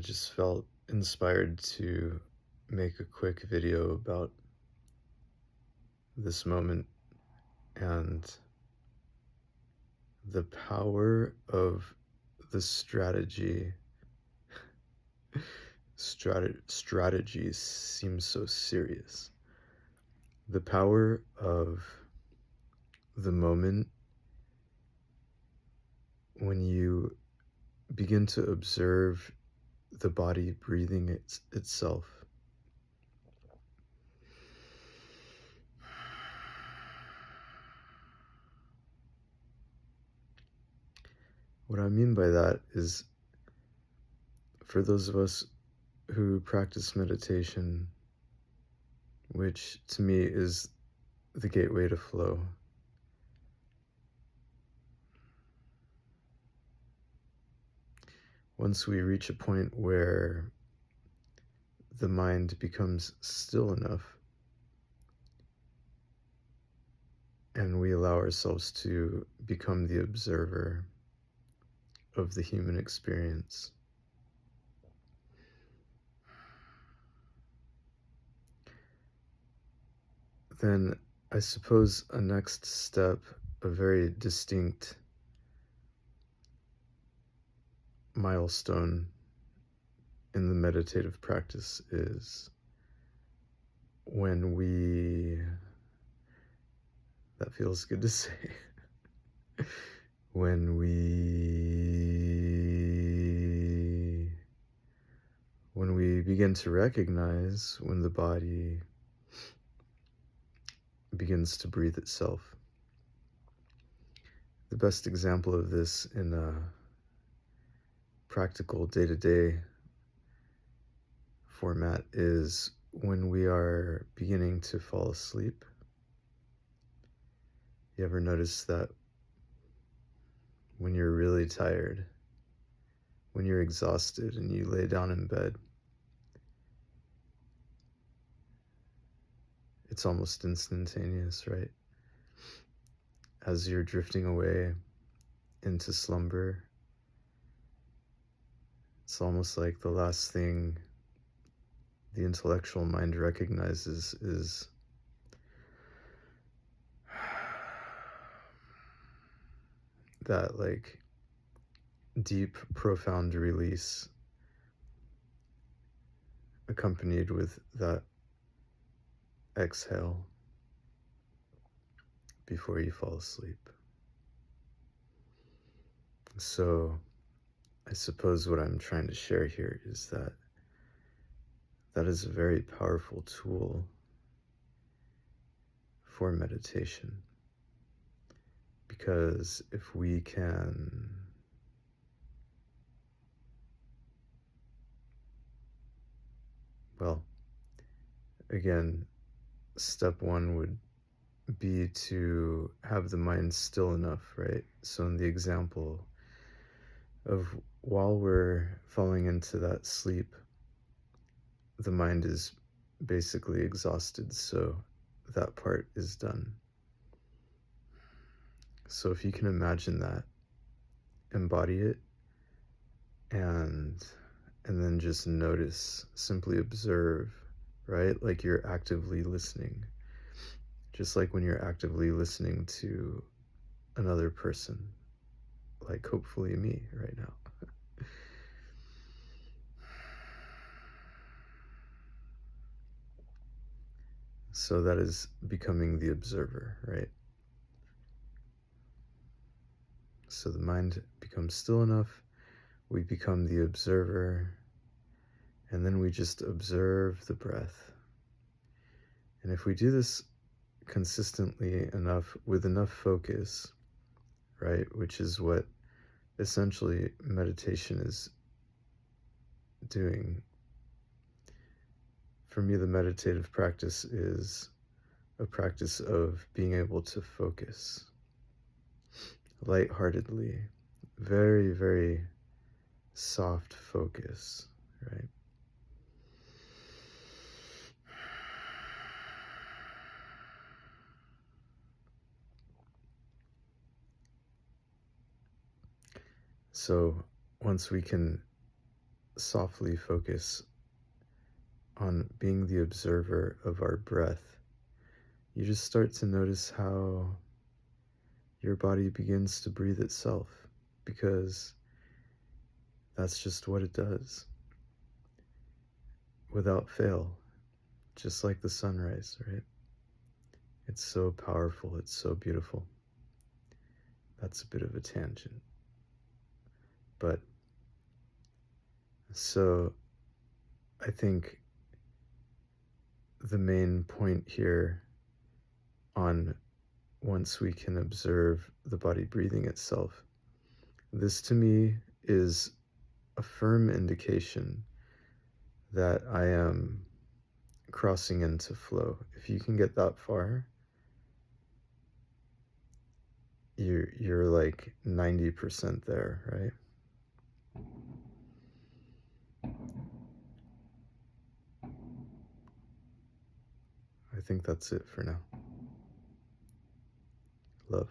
just felt inspired to make a quick video about this moment and the power of the strategy seems so serious. The power of the moment when you begin to observe the body breathing itself. What I mean by that is, for those of us who practice meditation, which to me is the gateway to flow, once we reach a point where the mind becomes still enough and we allow ourselves to become the observer of the human experience, then I suppose a next step, a very distinct milestone in the meditative practice, is when that feels good to say, when we begin to recognize when the body begins to breathe itself. The best example of this in a practical day-to-day format is when we are beginning to fall asleep. You ever notice that when you're really tired, when you're exhausted and you lay down in bed, it's almost instantaneous, right? As you're drifting away into slumber, it's almost like the last thing the intellectual mind recognizes is that, like, deep, profound release accompanied with that exhale before you fall asleep. So I suppose what I'm trying to share here is that that is a very powerful tool for meditation, because if we can again, step one would be to have the mind still enough, right? So in the example of, while we're falling into that sleep, the mind is basically exhausted, so that part is done. So if you can imagine that, embody it, and then just notice, simply observe, right? Like you're actively listening, just like when you're actively listening to another person, like hopefully me right now. So that is becoming the observer, right? So the mind becomes still enough, we become the observer, and then we just observe the breath. And if we do this consistently enough, with enough focus, right, which is what essentially meditation is doing. For me, the meditative practice is a practice of being able to focus lightheartedly, very, very soft focus, right? So once we can softly focus on being the observer of our breath, you just start to notice how your body begins to breathe itself because that's just what it does without fail, just like the sunrise, right? It's so powerful, it's so beautiful. That's a bit of a tangent. But so I think the main point here on once we can observe the body breathing itself, this to me is a firm indication that I am crossing into flow. If you can get that far, you're like 90% there, right? I think that's it for now. Love.